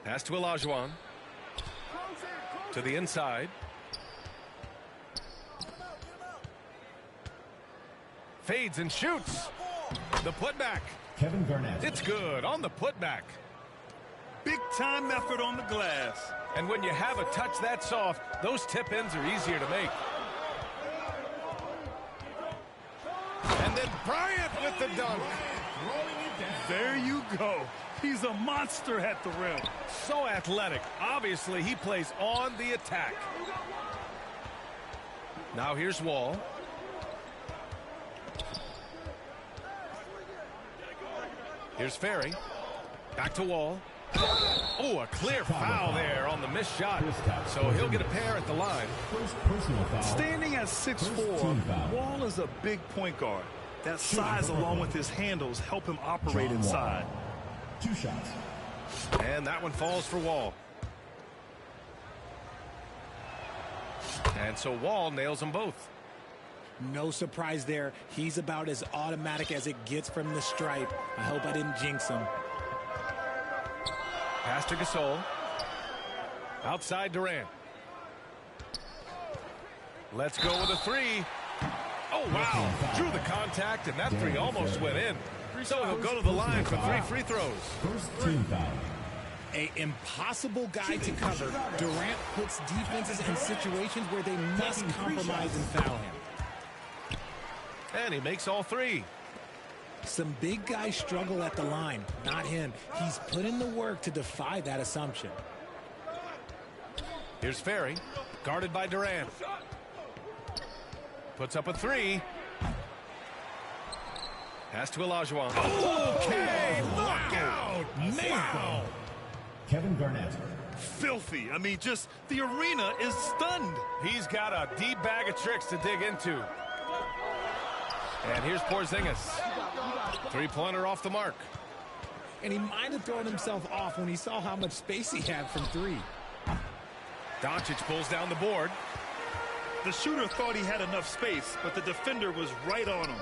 Pass to Olajuwon. To the inside. Fades and shoots. The putback. Kevin Garnett. It's good on the putback. Big time effort on the glass. And when you have a touch that soft, those tip-ins are easier to make. And then Bryant with the dunk. There you go. He's a monster at the rim. So athletic. Obviously, he plays on the attack. Now here's Wall. Here's Ferry. Back to Wall. Oh, a clear foul there on the missed shot. So he'll get a pair at the line. Standing at 6'4", Wall is a big point guard. That size along with his handles help him operate inside. 2 shots. And that one falls for Wall. And so Wall nails them both. No surprise there. He's about as automatic as it gets from the stripe. I hope I didn't jinx him. Pass to Gasol. Outside Durant. Let's go with a three. Oh, wow. Drew the contact, and that three almost went in. So he'll go to the line for 3 free throws. First team foul. An impossible guy to cover. Durant puts defenses in situations where they must compromise and foul him. And he makes all 3. Some big guys struggle at the line, not him. He's put in the work to defy that assumption. Here's Ferry, guarded by Durant. Puts up a 3. Pass to Olajuwon. Okay, look out! Wow! Kevin Garnett. Filthy. I mean, just the arena is stunned. He's got a deep bag of tricks to dig into. And here's Porzingis. 3-pointer off the mark. And he might have thrown himself off when he saw how much space he had from 3. Doncic pulls down the board. The shooter thought he had enough space, but the defender was right on him.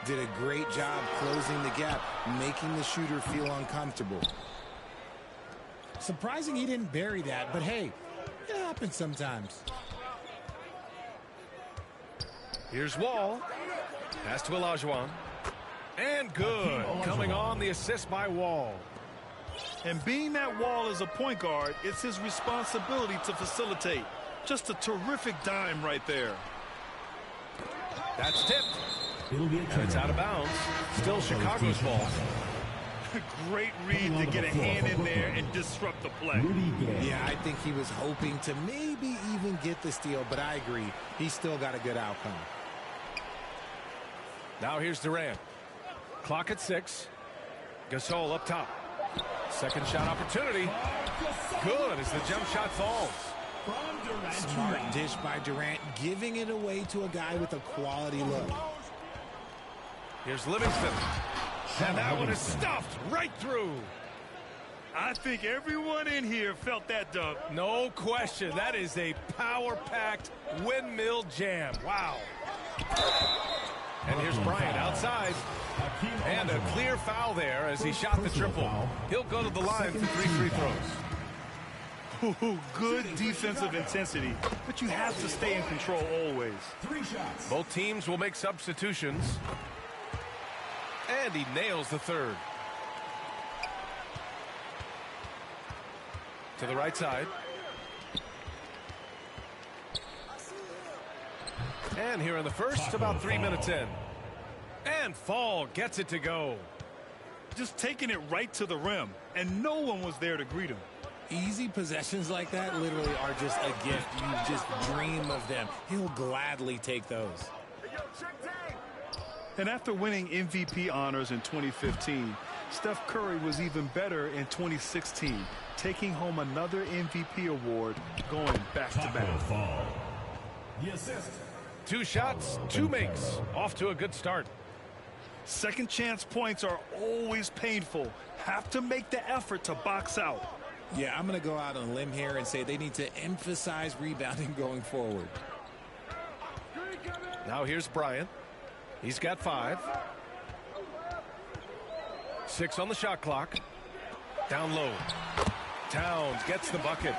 Did a great job closing the gap, making the shooter feel uncomfortable. Surprising he didn't bury that, but hey, it happens sometimes. Here's Wall. Pass to Olajuwon. And good. Coming on the assist by Wall. And being that Wall is a point guard, it's his responsibility to facilitate. Just a terrific dime right there. That's tipped. It'll be a And it's out of bounds. Still Chicago's ball. Great read to get a hand in there and disrupt the play. Yeah, I think he was hoping to maybe even get the steal, but I agree. He's still got a good outcome. Now here's Durant. Clock at 6. Gasol up top. Second shot opportunity. Good as the jump shot falls. Smart dish by Durant, giving it away to a guy with a quality look. Here's Livingston. And that one is stuffed right through. I think everyone in here felt that dunk. No question. That is a power-packed windmill jam. Wow. And here's Bryant outside. And a clear foul there as he shot the triple. He'll go to the line for 3 free throws. Ooh, good defensive intensity, but you have to stay in control always. 3 shots. Both teams will make substitutions. And he nails the third. To the right side. And here in the first, about 3 minutes in. And Fall gets it to go. Just taking it right to the rim, and no one was there to greet him. Easy possessions like that literally are just a gift. You just dream of them. He'll gladly take those. And after winning MVP honors in 2015, Steph Curry was even better in 2016, taking home another MVP award, going back-to-back. The assist. 2 shots, 2 makes. Off to a good start. Second chance points are always painful. Have to make the effort to box out. Yeah, I'm going to go out on a limb here and say they need to emphasize rebounding going forward. Now here's Bryant. He's got 5. 6 on the shot clock. Down low. Towns gets the bucket.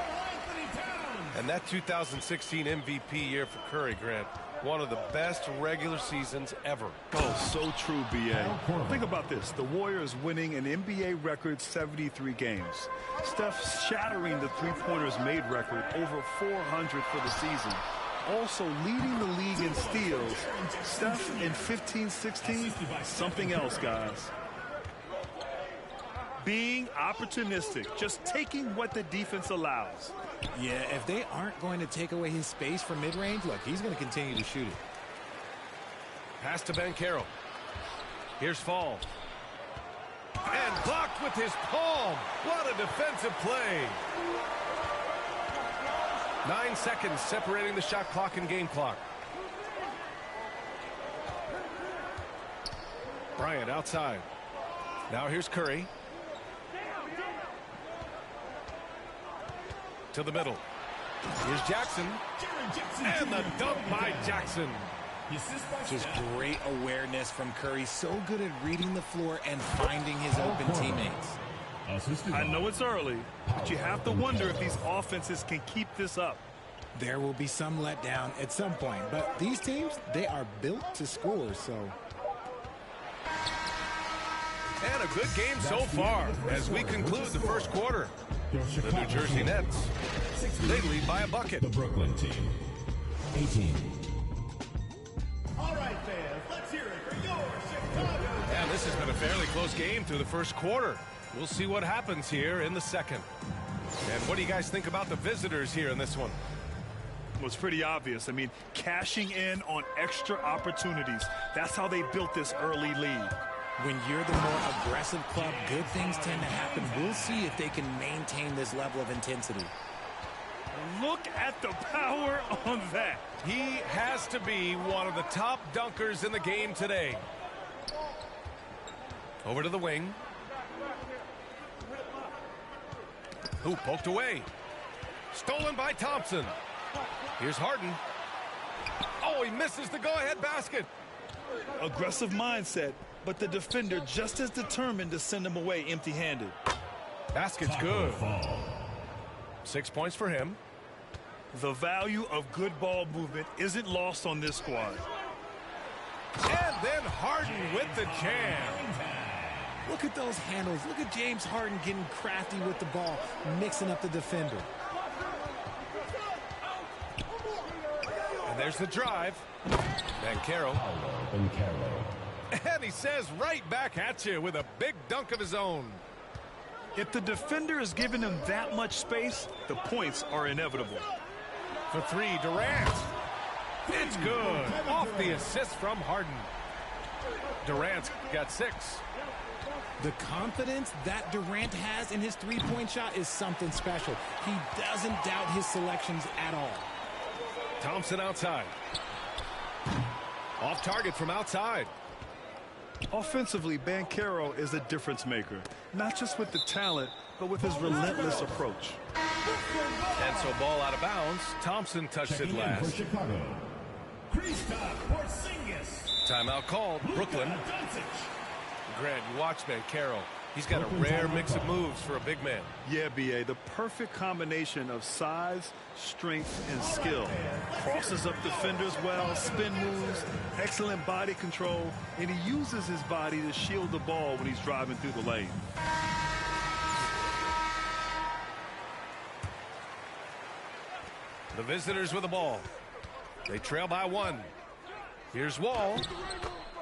And that 2016 MVP year for Curry, Grant, one of the best regular seasons ever. Oh, so true, B.A. Think about this. The Warriors winning an NBA record 73 games. Steph shattering the three-pointers made record, over 400 for the season. Also leading the league in steals. Steph in 15-16, something else, guys. Being opportunistic, just taking what the defense allows. Yeah, if they aren't going to take away his space from mid-range, look, he's going to continue to shoot it. Pass to Banchero. Here's Fall. And blocked with his palm. What a defensive play. 9 seconds separating the shot clock and game clock. Bryant outside. Now here's Curry. To the middle. Here's Jackson. And the dunk by Jackson. Just great awareness from Curry. So good at reading the floor and finding his open teammates. I know it's early, but you have to wonder if these offenses can keep this up. There will be some letdown at some point, but these teams, they are built to score, so. And a good game so far as we conclude the first quarter. The New Jersey Nets, they lead by a bucket. The Brooklyn team, 18. All right, fans, let's hear it for your Chicago. And this has been a fairly close game through the first quarter. We'll see what happens here in the second. And what do you guys think about the visitors here in this one? Well, it's pretty obvious. I mean, cashing in on extra opportunities. That's how they built this early lead. When you're the more aggressive club, good things tend to happen. We'll see if they can maintain this level of intensity. Look at the power on that. He has to be one of the top dunkers in the game today. Over to the wing. Who poked away. Stolen by Thompson. Here's Harden. Oh, he misses the go-ahead basket. Aggressive mindset, but the defender just as determined to send him away empty-handed. Basket's good. 6 points for him. The value of good ball movement isn't lost on this squad. And then Harden with the jam. Look at those handles. Look at James Harden getting crafty with the ball, mixing up the defender. And there's the drive. Banchero. And he says right back at you with a big dunk of his own. If the defender is giving him that much space, the points are inevitable. For three, Durant. It's good. Off the assist from Harden. Durant's got 6. The confidence that Durant has in his three-point shot is something special. He doesn't doubt his selections at all. Thompson outside. Off target from outside. Offensively, Banchero is a difference maker. Not just with the talent, but with his relentless approach. And so ball out of bounds. Thompson touched it last. For Chicago, Kristaps Porzingis. Timeout called. Brooklyn. Grant, you watch Banchero. He's got a rare mix of moves for a big man. Yeah, B.A., the perfect combination of size, strength, and skill. Crosses up defenders well, spin moves, excellent body control, and he uses his body to shield the ball when he's driving through the lane. The visitors with the ball. They trail by 1. Here's Wall.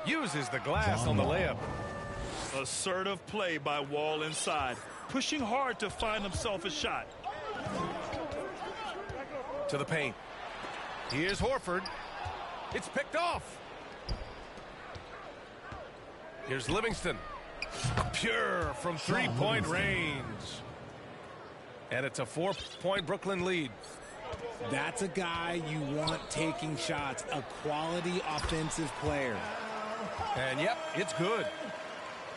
Uses the glass on the layup. Assertive play by Wall inside, pushing hard to find himself a shot. To the paint. Here's Horford. It's picked off. Here's Livingston. Pure from three-point range. And it's a 4-point Brooklyn lead. That's a guy you want taking shots, a quality offensive player. And yep, it's good.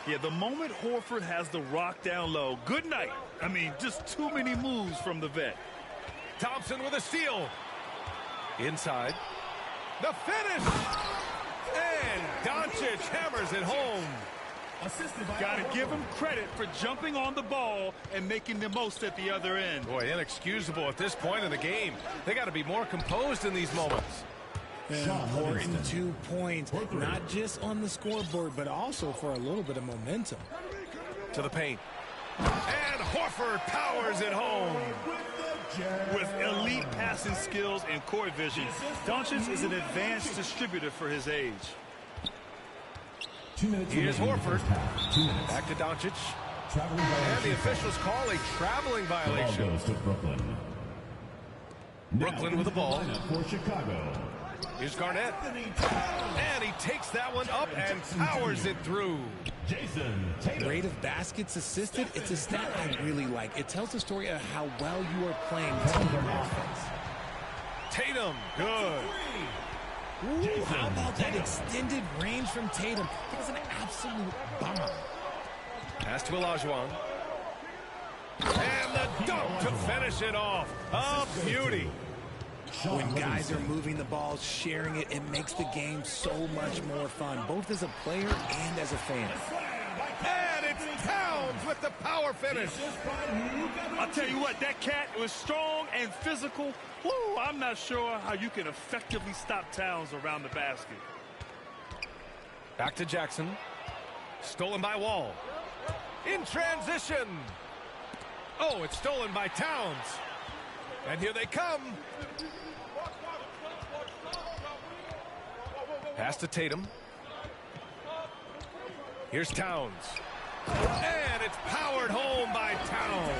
Yeah, the moment Horford has the rock down low, good night. I mean, just too many moves from the vet. Thompson with a steal. Inside. The finish! And Doncic hammers it home. Got to give him credit for jumping on the ball and making the most at the other end. Boy, inexcusable at this point in the game. They got to be more composed in these moments. Important 2 points, not just on the scoreboard, but also for a little bit of momentum. To the paint. And Horford powers it home. With elite passing skills and court vision, Doncic is an advanced distributor for his age. 2 minutes. Here's Horford. 2 minutes. Back to Doncic. Traveling And violation. the officials call a traveling Ball violation. goes to Brooklyn. Brooklyn with the ball. For Chicago. Here's Garnett. And he takes that one up and powers it through. Jason Tatum. Rate of baskets assisted, it's a stat I really like. It tells the story of how well you are playing team offense. Tatum, good. Ooh, how about that extended range from Tatum? It was an absolute bomb. Pass to Olajuwon. And the dunk to finish it off. A beauty. When guys are moving the ball, sharing it, it makes the game so much more fun, both as a player and as a fan. And it's Towns with the power finish. I'll tell you what, that cat was strong and physical. Woo, I'm not sure how you can effectively stop Towns around the basket. Back to Jackson. Stolen by Wall. In transition. Oh, it's stolen by Towns. And here they come. Pass to Tatum. Here's Towns. And it's powered home by Towns.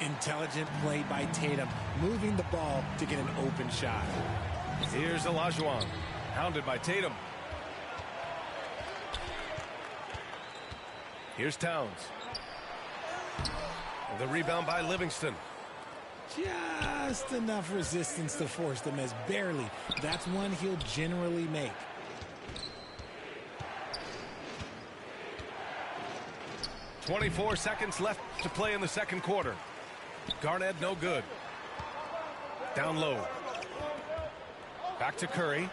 Intelligent play by Tatum, moving the ball to get an open shot. Here's Olajuwon. Hounded by Tatum. Here's Towns. The rebound by Livingston. Just enough resistance to force the miss, barely. That's one he'll generally make. .24 seconds left to play in the second quarter. Garnett no good. Down low. Back to Curry.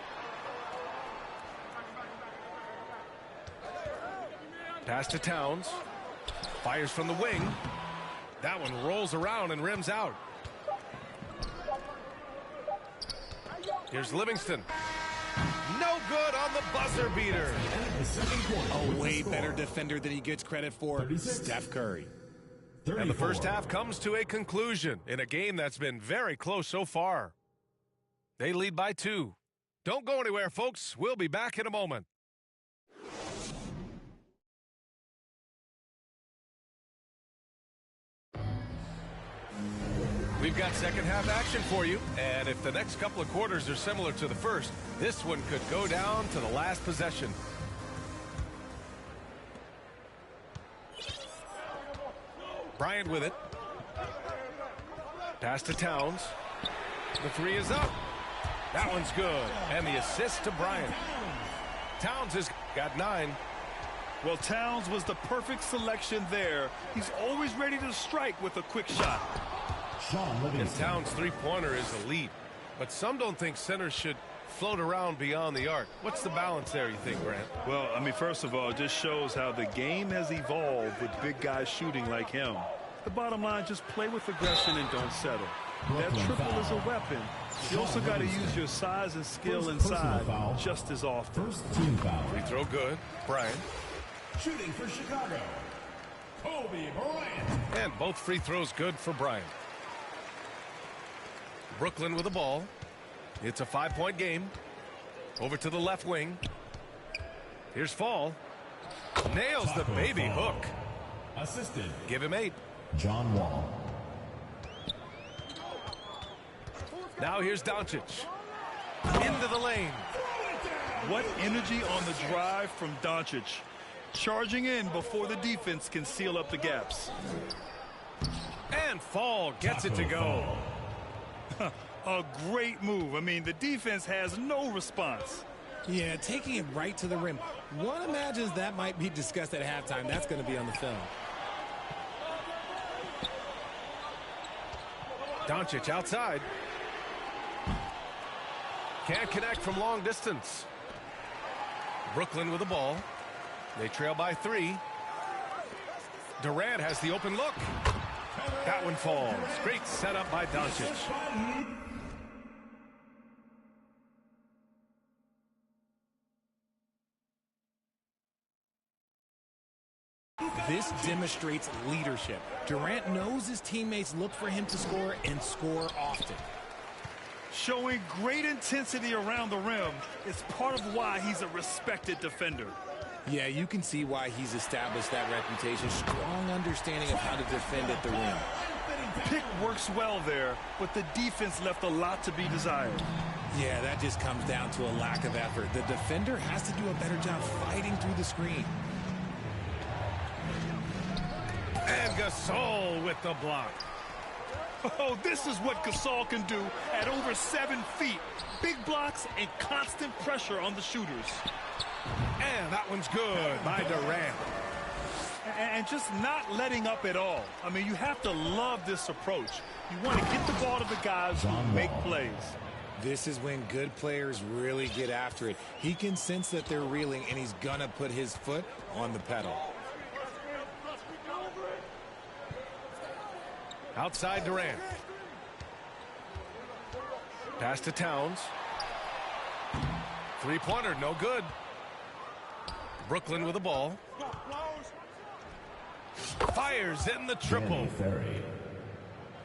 Pass to Towns. Fires from the wing. That one rolls around and rims out. Here's Livingston. No good on the buzzer beater. A way better defender than he gets credit for, 36. Steph Curry. 34. And the first half comes to a conclusion in a game that's been very close so far. They lead by 2. Don't go anywhere, folks. We'll be back in a moment. We've got second half action for you, and if the next couple of quarters are similar to the first, this one could go down to the last possession. Bryant with it. Pass to Towns. The three is up. That one's good. And the assist to Bryant. Towns has got 9. Well, Towns was the perfect selection there. He's always ready to strike with a quick shot. Sean And Livingston. Towns' three-pointer is elite. But some don't think centers should float around beyond the arc. What's the balance there, you think, Grant? Well, I mean, first of all, it just shows how the game has evolved with big guys shooting like him. The bottom line, just play with aggression and don't settle. That triple is a weapon. You also got to use your size and skill First inside personal foul. just as often. First team foul. Free throw good. Bryant. Shooting for Chicago, Kobe Bryant. And both free throws good for Bryant. Brooklyn with the ball. It's a 5-point game. Over to the left wing. Here's Fall. Nails the baby hook. Assisted. Give him 8. John Wall. Now here's Doncic. Into the lane. What energy on the drive from Doncic. Charging in before the defense can seal up the gaps. And Fall gets it to go. A great move. I mean, the defense has no response. Yeah, taking it right to the rim. One imagines that might be discussed at halftime. That's going to be on the film. Doncic outside. Can't connect from long distance. Brooklyn with the ball. They trail by 3. Durant has the open look. That one falls. Great setup by Doncic. This demonstrates leadership. Durant knows his teammates look for him to score and score often. Showing great intensity around the rim is part of why he's a respected defender. Yeah, you can see why he's established that reputation. Strong understanding of how to defend at the rim. Pick works well there, but the defense left a lot to be desired. Yeah, that just comes down to a lack of effort. The defender has to do a better job fighting through the screen. And Gasol with the block. Oh, this is what Gasol can do at over 7 feet. Big blocks and constant pressure on the shooters. And that one's good by Durant. And just not letting up at all. I mean, you have to love this approach. You want to get the ball to the guys who make plays. This is when good players really get after it. He can sense that they're reeling, and he's going to put his foot on the pedal. Outside Durant. Pass to Towns. Three-pointer, no good. Brooklyn with the ball. Fires in the triple.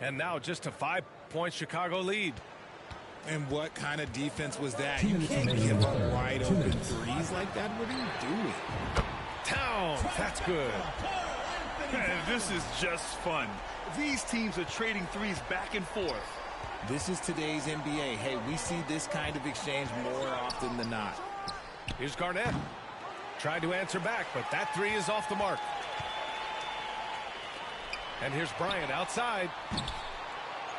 And now just a 5-point Chicago lead. And what kind of defense was that? You can't give up wide open threes like that. What are you doing? Towns, that's good. This is just fun. These teams are trading threes back and forth. This is today's NBA. Hey, we see this kind of exchange more often than not. Here's Garnett. Tried to answer back, but that three is off the mark. And here's Bryant outside.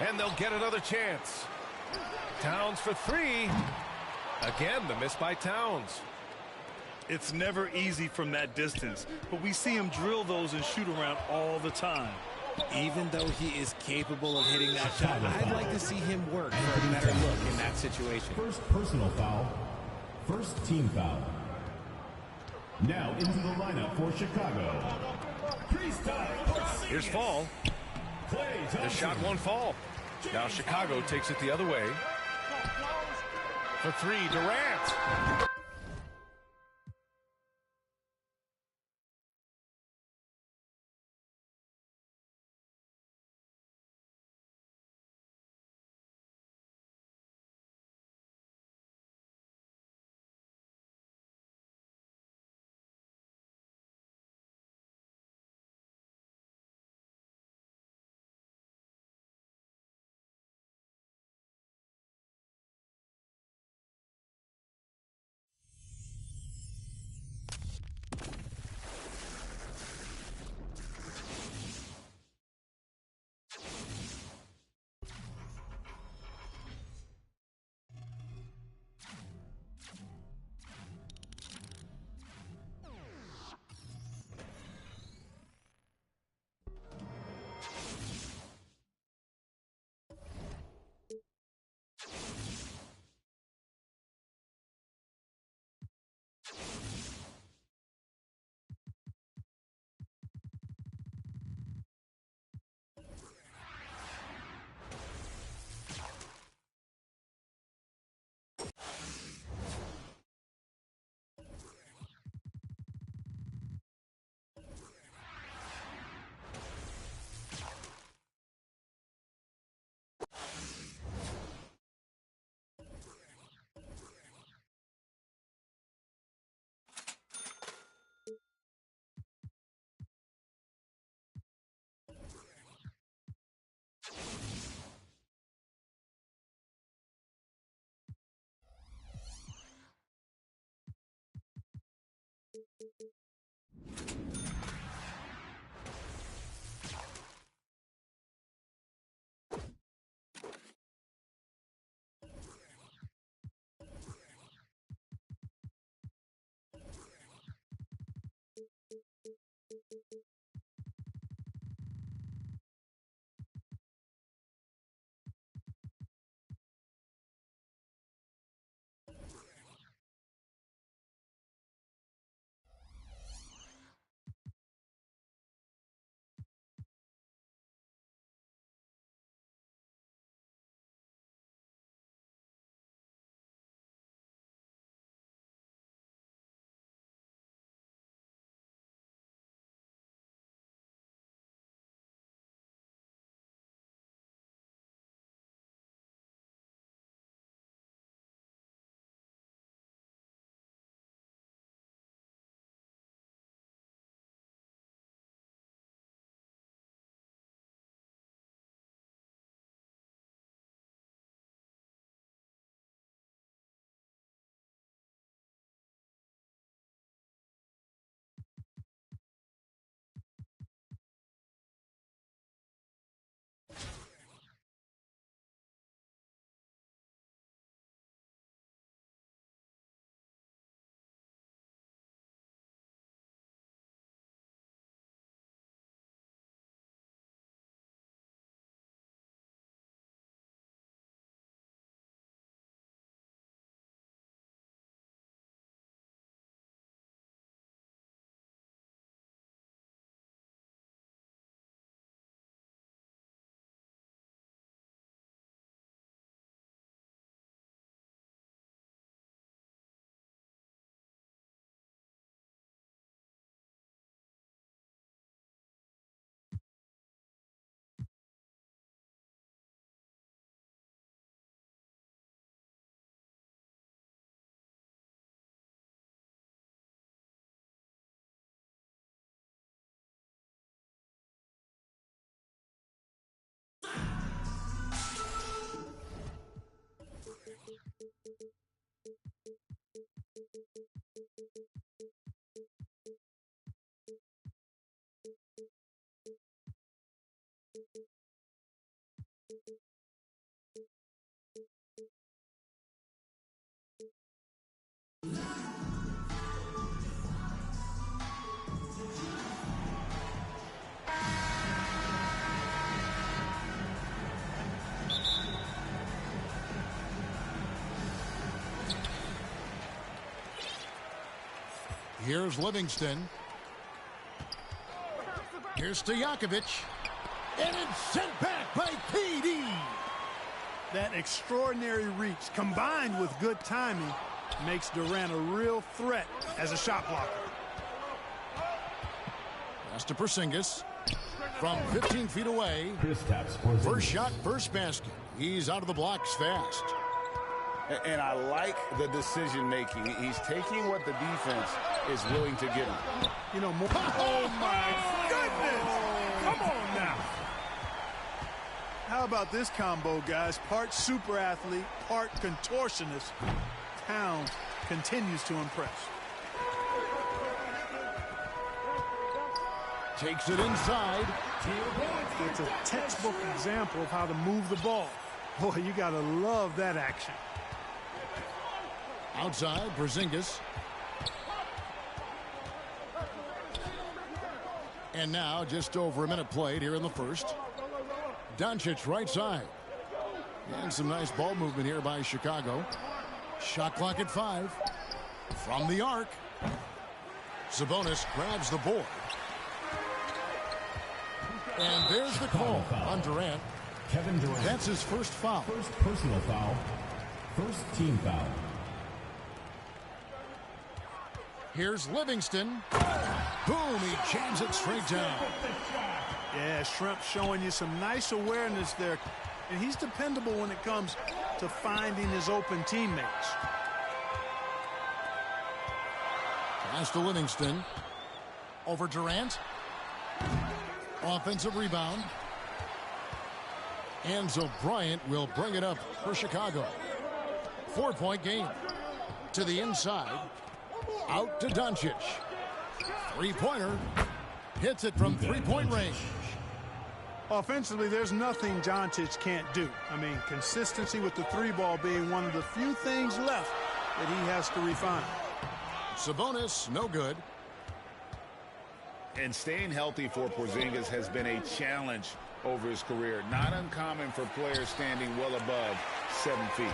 And they'll get another chance. Towns for 3. Again, the miss by Towns. It's never easy from that distance, but we see him drill those and shoot around all the time. Even though he is capable of hitting that shot, I'd like to see him work for a better look in that situation. First personal foul. First team foul. Now into the lineup for Chicago. Here's Fall. The shot won't fall. Now Chicago takes it the other way. For 3, Durant. Here's Livingston. Here's Stojakovic. And it's sent back by KD. That extraordinary reach combined with good timing makes Durant a real threat as a shot blocker. Pass to Porzingis. From 15 feet away. Kristaps Porzingis. First shot, first basket. He's out of the blocks fast. And I like the decision-making. He's taking what the defense is willing to give him. You know, more. Oh, my goodness. Come on now. How about this combo, guys? Part super athlete, part contortionist. Towns continues to impress. Takes it inside. It's a textbook example of how to move the ball. Boy, you got to love that action. Outside, Porzingis. And now, just over a minute played here in the first. Doncic right side. And some nice ball movement here by Chicago. Shot clock at 5. From the arc. Sabonis grabs the board. And there's the call on Durant. Kevin Durant. That's his first foul. First personal foul. First team foul. Here's Livingston. Boom, he jams it straight down. Yeah, Shrimp showing you some nice awareness there. And he's dependable when it comes to finding his open teammates. Pass to Livingston. Over Durant. Offensive rebound. Enzo Bryant will bring it up for Chicago. 4-point game. To the inside. Out to Doncic. Three-pointer. Hits it from three-point range. Offensively, there's nothing Doncic can't do. I mean, consistency with the three ball being one of the few things left that he has to refine. Sabonis, no good. And staying healthy for Porzingis has been a challenge over his career. Not uncommon for players standing well above 7 feet.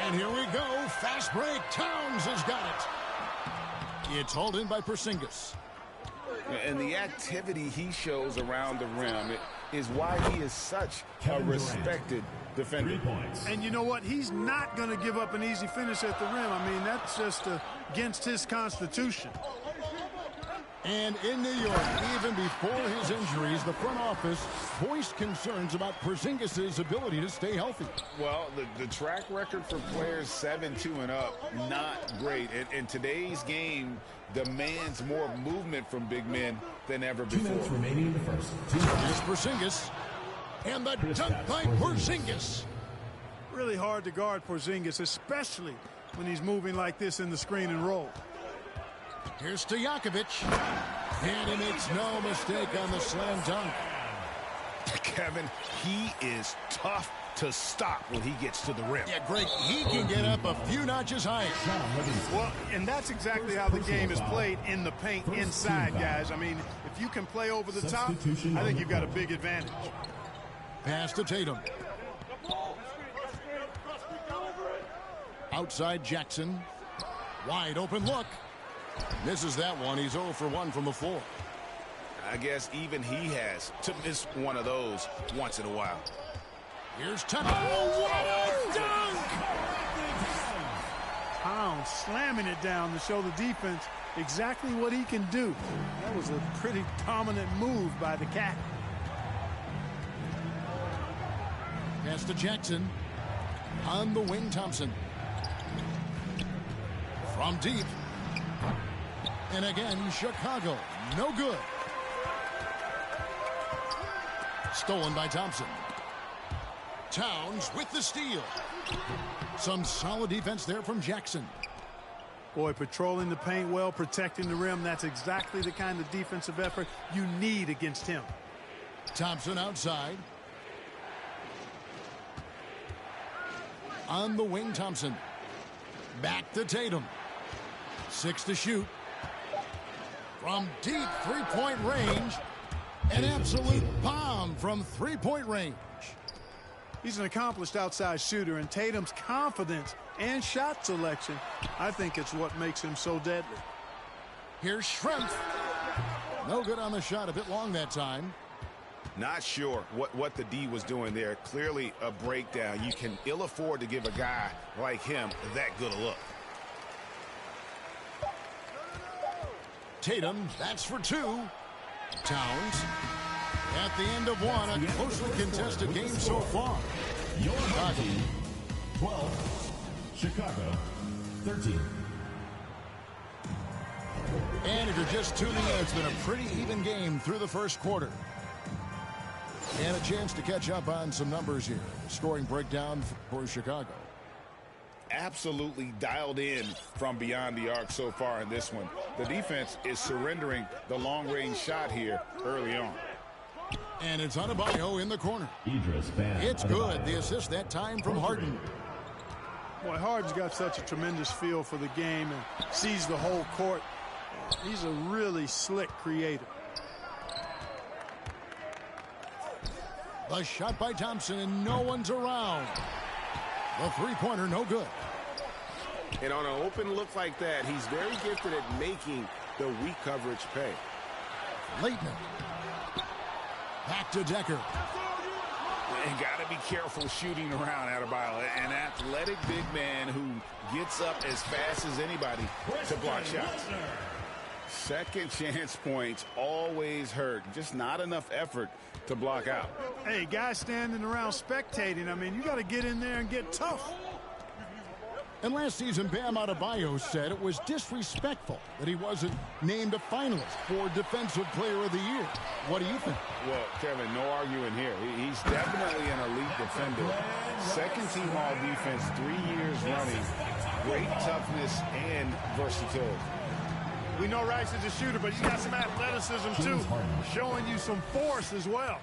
And here we go. Fast break. Towns has got it. It's hauled in by Porzingis. And the activity he shows around the rim is why he is such a respected defender. 3 points. And you know what? He's not going to give up an easy finish at the rim. I mean, that's just against his constitution. And in New York, even before his injuries, the front office voiced concerns about Porzingis' ability to stay healthy. Well, the track record for players 7-2 and up, not great. And today's game demands more movement from big men than ever 2 minutes before. remaining in the first. Here's Porzingis. And the dunk by Porzingis. Really hard to guard Porzingis, especially when he's moving like this in the screen and roll. Here's Stojakovic. And he makes no mistake on the slam dunk. Kevin, he is tough to stop when he gets to the rim. Yeah, Greg, he can get up a few notches higher. Well, and that's exactly how the game is played in the paint inside, guys. I mean, if you can play over the top, I think you've got a big advantage. Pass to Tatum. Outside Jackson. Wide open look. Misses that one. He's 0 for 1 from the floor. I guess even he has to miss one of those once in a while. Here's Tucker. Oh, what a dunk! Towns slamming it down to show the defense exactly what he can do. That was a pretty dominant move by the Cat. Pass to Jackson. On the wing, Thompson. From deep. And again, Chicago. No good. Stolen by Thompson. Towns with the steal. Some solid defense there from Jackson. Boy, patrolling the paint well, protecting the rim. That's exactly the kind of defensive effort you need against him. Thompson outside. On the wing, Thompson. Back to Tatum. 6 to shoot. From deep three-point range. An absolute bomb from three-point range. He's an accomplished outside shooter, and Tatum's confidence and shot selection, I think it's what makes him so deadly. Here's Schrempf. No good on the shot, a bit long that time. Not sure what the D was doing there. Clearly a breakdown. You can ill afford to give a guy like him that good a look. Tatum, that's for 2. Towns. At the end of one, a closely contested game so far. Your team, 12. Chicago, 13. And if you're just tuning in, it's been a pretty even game through the first quarter. And a chance to catch up on some numbers here. Scoring breakdown for Chicago. Absolutely dialed in from beyond the arc so far in this one. The defense is surrendering the long-range shot here early on. And it's Adebayo in the corner. Idris-Bam It's good. The assist that time from Harden. Boy, Harden's got such a tremendous feel for the game and sees the whole court. He's a really slick creator. The shot by Thompson, and no one's around. The three-pointer, no good. And on an open look like that, he's very gifted at making the weak coverage pay. Leitner. Back to Decker. And got to be careful shooting around Adebayo. An athletic big man who gets up as fast as anybody to block shots. Second chance points always hurt. Just not enough effort to block out. Hey, guys standing around spectating, I mean, you got to get in there and get tough. And last season, Bam Adebayo said it was disrespectful that he wasn't named a finalist for Defensive Player of the Year. What do you think? Well, Kevin, no arguing here. He's definitely an elite defender. Second team all defense, 3 years running. Great toughness and versatility. We know Rice is a shooter, but he's got some athleticism too, showing you some force as well.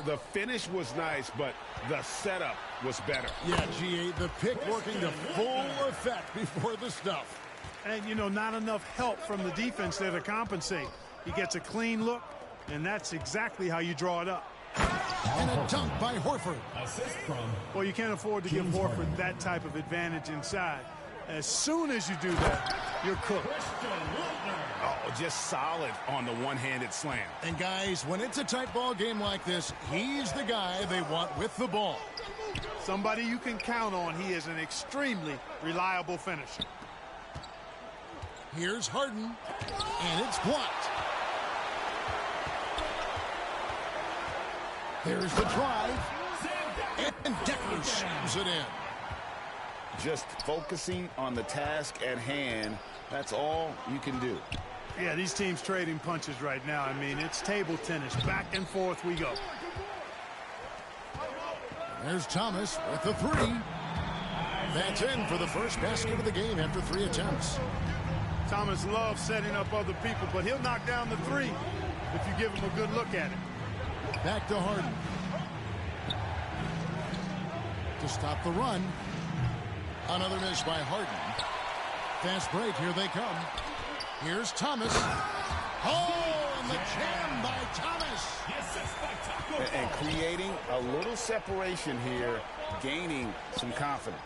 The finish was nice, but the setup was better. Yeah, G8, the pick working to full effect before the stuff. And, you know, not enough help from the defense there to compensate. He gets a clean look, and that's exactly how you draw it up. And a dunk by Horford. Assist from. Well, you can't afford to give Horford that type of advantage inside. As soon as you do that, you're cooked. Oh, just solid on the one-handed slam. And guys, when it's a tight ball game like this, he's the guy they want with the ball. Somebody you can count on. He is an extremely reliable finisher. Here's Harden, and it's blocked. There's the drive, and Decker slams it in. Just focusing on the task at hand, that's all you can do. Yeah, these teams trading punches right now. I mean, it's table tennis. Back and forth we go. There's Thomas with the three. That's in for the first basket of the game after 3 attempts. Thomas loves setting up other people, but he'll knock down the three if you give him a good look at it. Back to Harden. To stop the run. Another miss by Harden. Fast break, here they come. Here's Thomas. Oh, and the jam by Thomas. And creating a little separation here, gaining some confidence.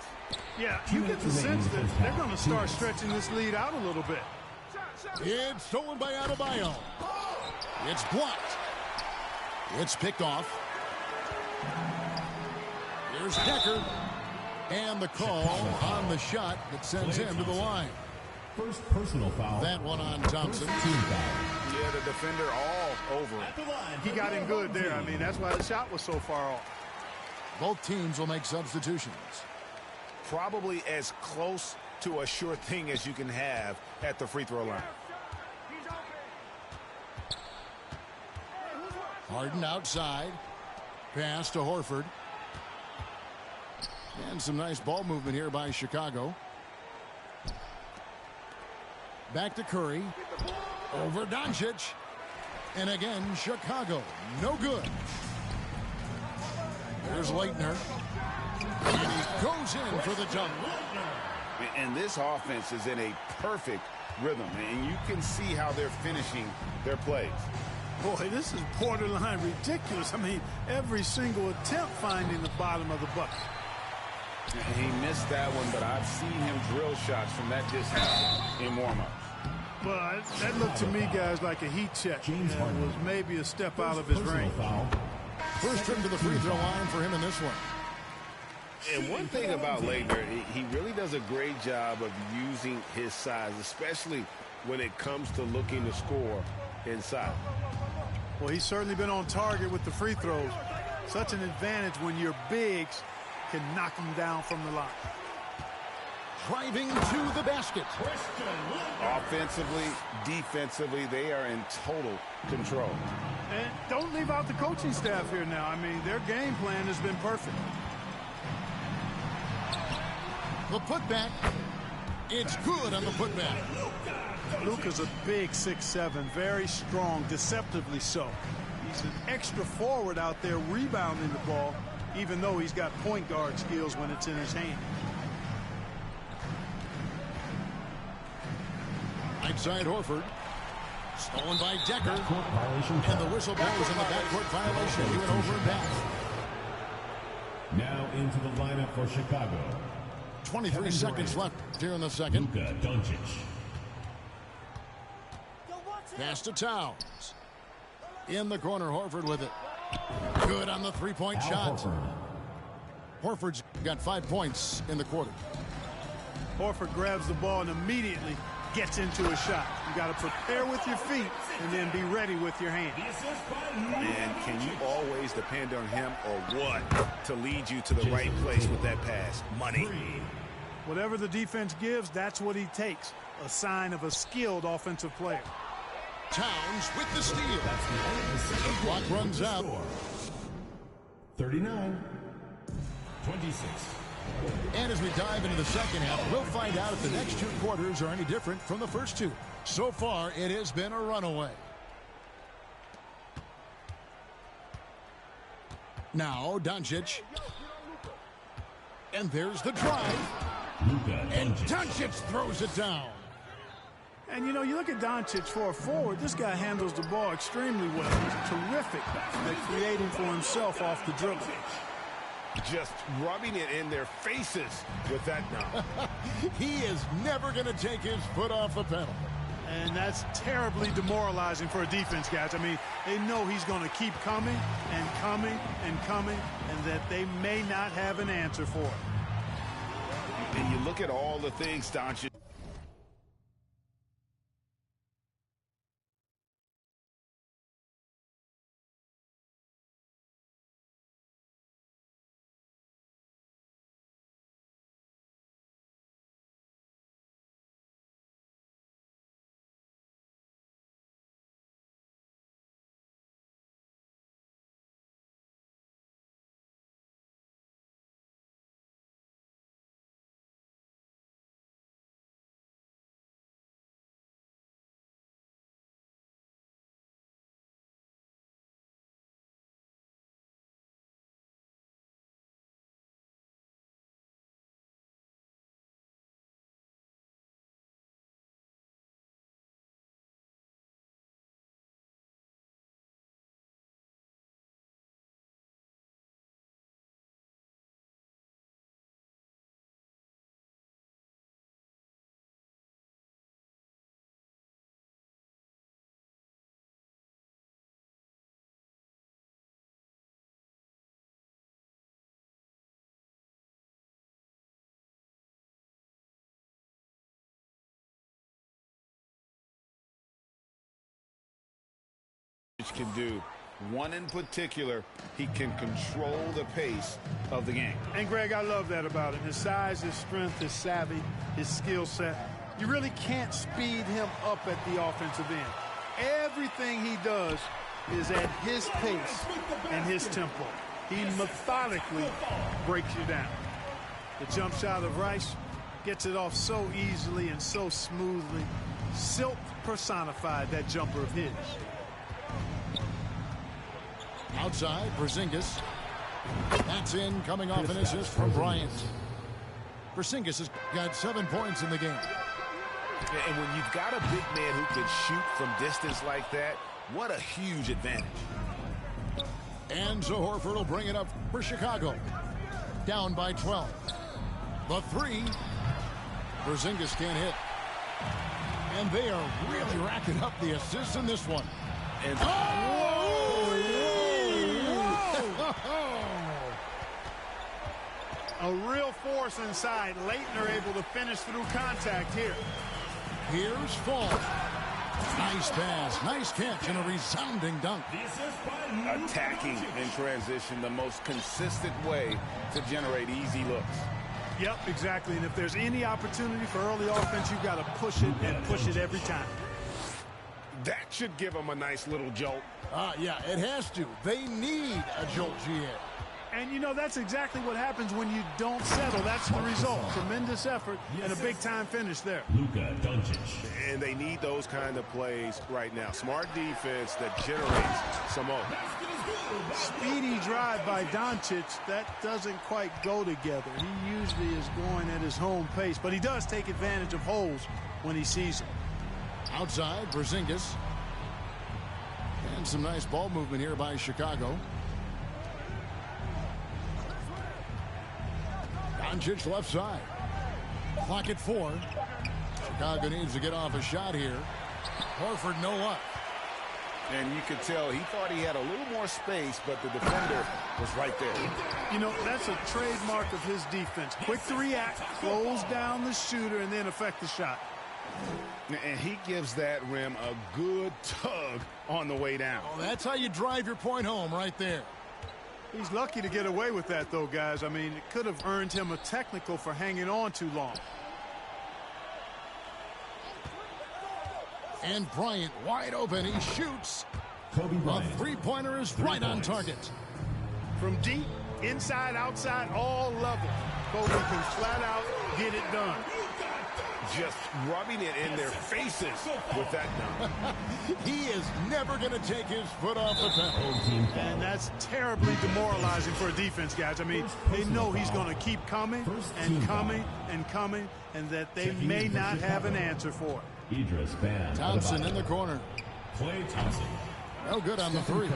Yeah, you get the sense that they're going to start stretching this lead out a little bit. It's stolen by Adebayo. It's blocked. It's picked off. Here's Decker. And the call on the shot that sends him to the line. First personal foul. That one on Thompson. Team foul. Yeah, the defender all over it. He got in good there. I mean, that's why the shot was so far off. Both teams will make substitutions. Probably as close to a sure thing as you can have at the free throw line. Harden outside. Pass to Horford. And some nice ball movement here by Chicago. Back to Curry. Over Doncic. And again, Chicago. No good. There's Leitner. And he goes in for the dunk. And this offense is in a perfect rhythm. And you can see how they're finishing their plays. Boy, this is borderline ridiculous. I mean, every single attempt finding the bottom of the bucket. He missed that one, but I've seen him drill shots from that distance in warm-ups. Well, that looked to me, guys, like a heat check. It was maybe a step out of his range. First trip to the free throw line for him in this one. And one thing about Leitner, he really does a great job of using his size, especially when it comes to looking to score inside. Well, he's certainly been on target with the free throws. Such an advantage when your bigs can knock him down from the line. Driving to the basket. Offensively, defensively, they are in total control. And don't leave out the coaching staff here now. I mean, their game plan has been perfect. The putback. It's good on the putback. Luka's a big 6'7", very strong, deceptively so. He's an extra forward out there rebounding the ball, even though he's got point guard skills when it's in his hand. Outside Horford. Stolen by Decker. And the whistle blows in the backcourt violation. He went over and back. Now into the lineup for Chicago. 23 seconds left here in the second. Luka Doncic. Pass to Towns. In the corner, Horford with it. Good on the three-point shot. Horford's got 5 points in the quarter. Horford grabs the ball and immediately gets into a shot. You got to prepare with your feet and then be ready with your hands. And can you always depend on him or what to lead you to the right place with that pass? Money. Whatever the defense gives, that's what he takes. A sign of a skilled offensive player. Towns with the steal. The clock runs out. 39-26. And as we dive into the second half, we'll find out if the next two quarters are any different from the first two. So far, it has been a runaway. Now, Doncic. And there's the drive. And Doncic throws it down. And, you know, you look at Doncic for a forward, this guy handles the ball extremely well. He's terrific at creating for himself off the dribble. Just rubbing it in their faces with that dunk. He is never going to take his foot off the pedal. And that's terribly demoralizing for a defense, guys. I mean, they know he's going to keep coming and coming and coming, and that they may not have an answer for it. And you look at all the things Doncic. Can do one in particular. He can control the pace of the game. And Greg, I love that about him. His size, his strength, his savvy, his skill set. You really can't speed him up at the offensive end. Everything he does is at his pace and his tempo. He methodically breaks you down. The jump shot of Rice gets it off so easily and so smoothly. Silk personified, that jumper of his. Outside, Porzingis. That's in, coming off an assist from Bryant. Porzingis has got 7 points in the game. And when you've got a big man who can shoot from distance like that, what a huge advantage. And so Horford will bring it up for Chicago. Down by 12. The three. Porzingis can't hit. And they are really racking up the assists in this one. And A real force inside. Leitner able to finish through contact here. Here's Fall. Nice pass, nice catch, and a resounding dunk. Attacking in transition, the most consistent way to generate easy looks. Yep, exactly. And if there's any opportunity for early offense, you've got to push it and push it every time. That should give them a nice little jolt. Yeah, it has to. They need a jolt, GA. And, you know, that's exactly what happens when you don't settle. That's the result. Tremendous effort and a big-time finish there. Luka Doncic. And they need those kind of plays right now. Smart defense that generates some more. Speedy drive by Doncic. That doesn't quite go together. He usually is going at his home pace, but he does take advantage of holes when he sees them. Outside, Porzingis. And some nice ball movement here by Chicago. Doncic left side. Clock at 4. Chicago needs to get off a shot here. Horford no luck. And you could tell he thought he had a little more space, but the defender was right there. You know, that's a trademark of his defense. Quick to react, close down the shooter, and then affect the shot. And he gives that rim a good tug on the way down. Oh, that's how you drive your point home right there. He's lucky to get away with that, though, guys. I mean, it could have earned him a technical for hanging on too long. And Bryant wide open. He shoots. Kobe Bryant. A three-pointer is right on target. From deep, inside, outside, all levels, Kobe can flat out get it done. Just rubbing it in their faces with that dunk. He is never going to take his foot off the pedal. And that's terribly demoralizing for a defense, guys. I mean, they know he's going to keep coming and coming and coming, and that they may not have an answer for it. Idris Bam. Thompson in the corner. Klay Thompson. No good on the three.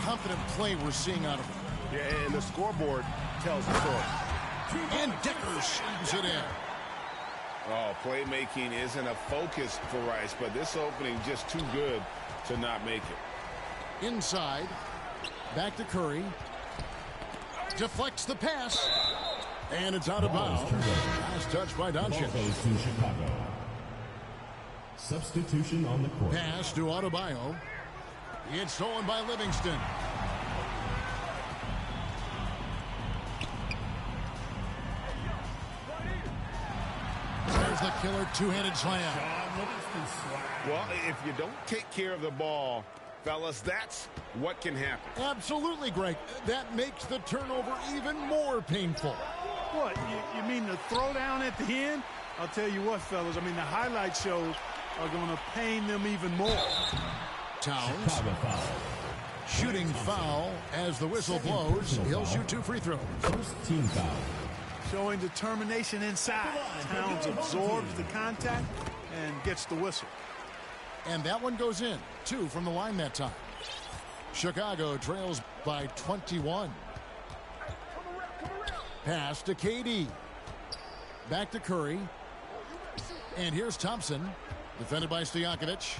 Confident play we're seeing out of him. Yeah, and the scoreboard tells the story. And Decker shoots it in. Oh, playmaking isn't a focus for Rice, but this opening just too good to not make it. Inside. Back to Curry. Deflects the pass. And it's out of bounds. Last touch by Doncic. Ball goes to Chicago. Substitution on the court. Pass to Adebayo. It's stolen by Livingston. There's the killer two-handed slam. Well, if you don't take care of the ball, fellas, that's what can happen. Absolutely, Greg. That makes the turnover even more painful. What, you mean the throwdown at the end? I'll tell you what, fellas, I mean, the highlight shows are going to pain them even more. Towns. Chicago foul. Shooting foul as the whistle blows. He'll shoot 2 free throws. First team foul. Showing determination inside. Towns absorbs the contact and gets the whistle. And that one goes in. 2 from the line that time. Chicago trails by 21. Pass to KD. Back to Curry. And here's Thompson. Defended by Stojakovic.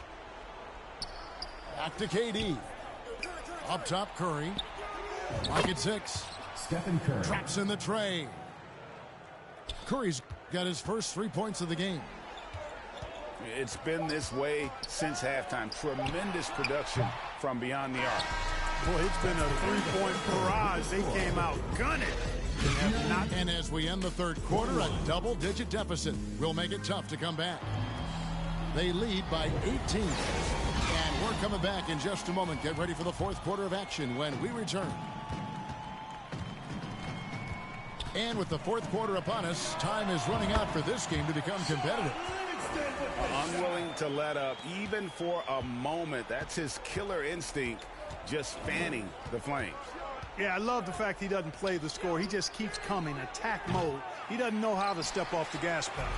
Back to KD. Up top, Curry. Lock at 6. Stephen Curry. Traps in the tray. Curry's got his first 3 points of the game. It's been this way since halftime. Tremendous production from beyond the arc. Boy, it's been a three-point barrage. They came out gunning. And as we end the third quarter, a double-digit deficit will make it tough to come back. They lead by 18. And we're coming back in just a moment. Get ready for the fourth quarter of action when we return. And with the fourth quarter upon us, time is running out for this game to become competitive. Unwilling to let up, even for a moment. That's his killer instinct, just fanning the flames. Yeah, I love the fact he doesn't play the score. He just keeps coming, attack mode. He doesn't know how to step off the gas pedal.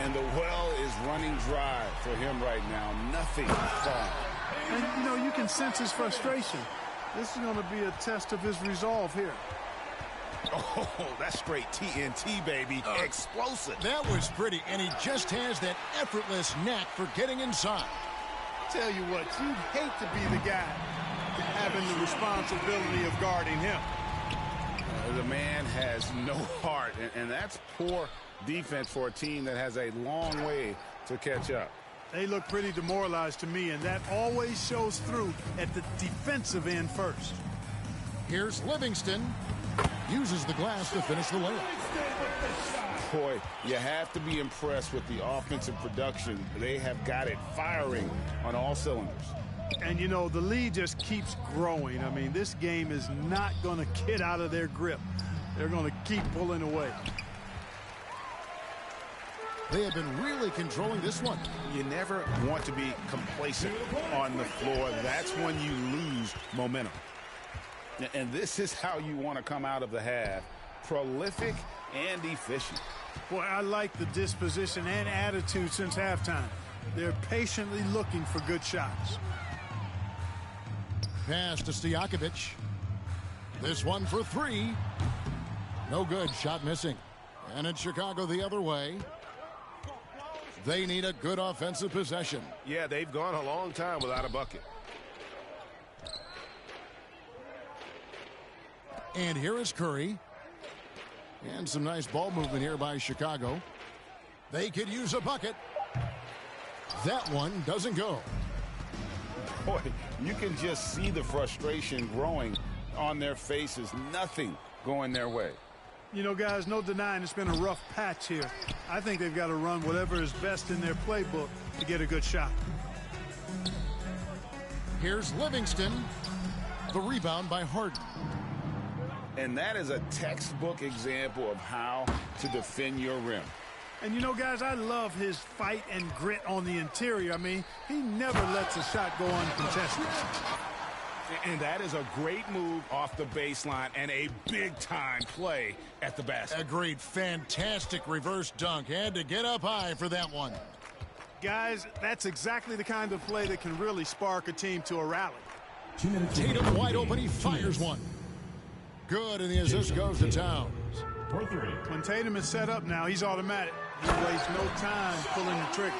And the well is running dry for him right now. Nothing falling. And, you know, you can sense his frustration. This is going to be a test of his resolve here. Oh, that's straight TNT, baby. Explosive. That was pretty, and he just has that effortless knack for getting inside. Tell you what, you'd hate to be the guy having the responsibility of guarding him. The man has no heart, and that's poor defense for a team that has a long way to catch up. They look pretty demoralized to me, and that always shows through at the defensive end first. Here's Livingston. Uses the glass to finish the layup. Boy, you have to be impressed with the offensive production. They have got it firing on all cylinders. And, you know, the lead just keeps growing. I mean, this game is not going to get out of their grip. They're going to keep pulling away. They have been really controlling this one. You never want to be complacent on the floor. That's when you lose momentum. And this is how you want to come out of the half. Prolific and efficient. Boy, I like the disposition and attitude since halftime. They're patiently looking for good shots. Pass to Stojakovic. This one for three. No good. Shot missing. And it's Chicago the other way. They need a good offensive possession. Yeah, they've gone a long time without a bucket. And here is Curry. And some nice ball movement here by Chicago. They could use a bucket. That one doesn't go. Boy, you can just see the frustration growing on their faces. Nothing going their way. You know, guys, no denying it's been a rough patch here. I think they've got to run whatever is best in their playbook to get a good shot. Here's Livingston. The rebound by Harden. And that is a textbook example of how to defend your rim. And, you know, guys, I love his fight and grit on the interior. I mean, he never lets a shot go uncontested. And that is a great move off the baseline and a big-time play at the basket. A great, fantastic reverse dunk. Had to get up high for that one. Guys, that's exactly the kind of play that can really spark a team to a rally. Tatum wide open. He fires one. Good, and the assist goes to Towns. When Tatum is set up now, he's automatic. He wastes no time pulling the trigger.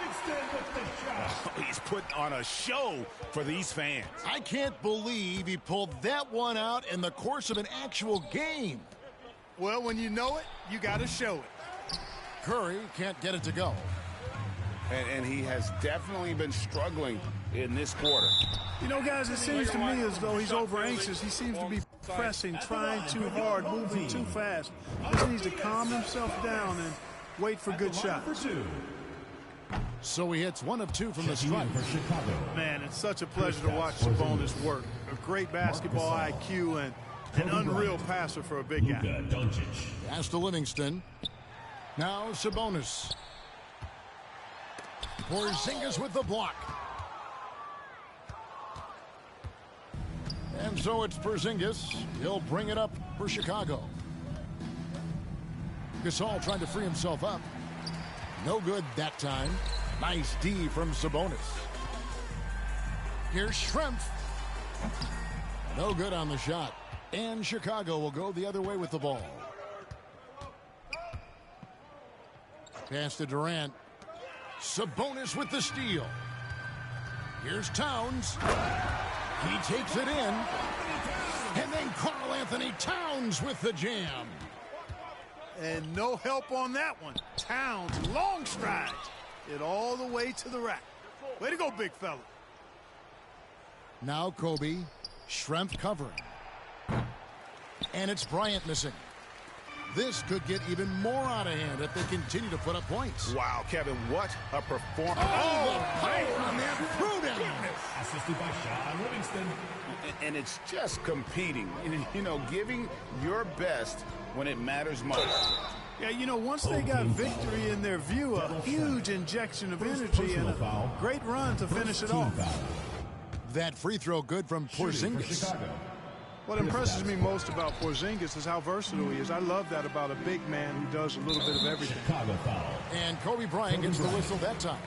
He's putting on a show for these fans. I can't believe he pulled that one out in the course of an actual game. Well, when you know it, you got to show it. Curry can't get it to go. And he has definitely been struggling in this quarter. You know, guys, it seems to me as though he's over anxious. He seems to be pressing, trying too hard, moving too fast. He just needs to calm himself down and wait for good shots. So he hits 1 of 2 from the stripe. Man, it's such a pleasure to watch Sabonis work. A great basketball IQ and an unreal passer for a big guy. Pass to Livingston. Now Sabonis. Porzingis with the block. And so it's Porzingis. He'll bring it up for Chicago. Gasol trying to free himself up. No good that time. Nice D from Sabonis. Here's Schrempf. No good on the shot. And Chicago will go the other way with the ball. Pass to Durant. Sabonis with the steal. Here's Towns. He takes it in. And then Karl Anthony Towns with the jam. And no help on that one. Towns, long strides. It all the way to the rack. Way to go, big fella. Now Kobe. Schrempf covering. And it's Bryant missing. This could get even more out of hand if they continue to put up points. Wow, Kevin, what a performance. Oh, the power on that throw down. Assisted by Sean Livingston. And it's just competing, you know, giving your best when it matters most. Yeah, you know, once they got victory in their view, a huge injection of energy and a great run to finish it off. That free throw good from Porzingis. What impresses me most about Porzingis is how versatile he is. I love that about a big man who does a little bit of everything. And Kobe Bryant gets the whistle that time.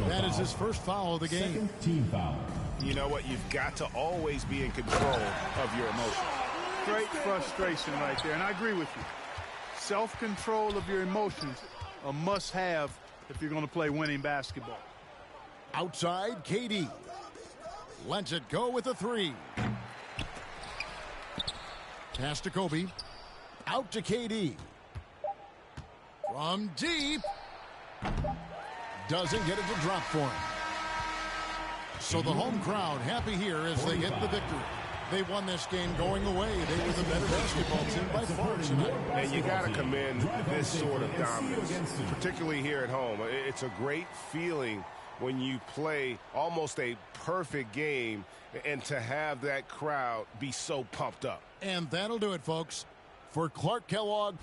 That is his first foul of the game. Second team foul. You know what? You've got to always be in control of your emotions. Great frustration right there, and I agree with you. Self-control of your emotions, a must-have if you're going to play winning basketball. Outside, KD. Lets it go with a three. Pass to Kobe. Out to KD. From deep. Doesn't get it to drop for him. So the home crowd happy here as they get the victory. They won this game going away. They were the better basketball team by far tonight. And you got to commend this sort of dominance, particularly here at home. It's a great feeling when you play almost a perfect game and to have that crowd be so pumped up. And that'll do it, folks. For Clark Kellogg.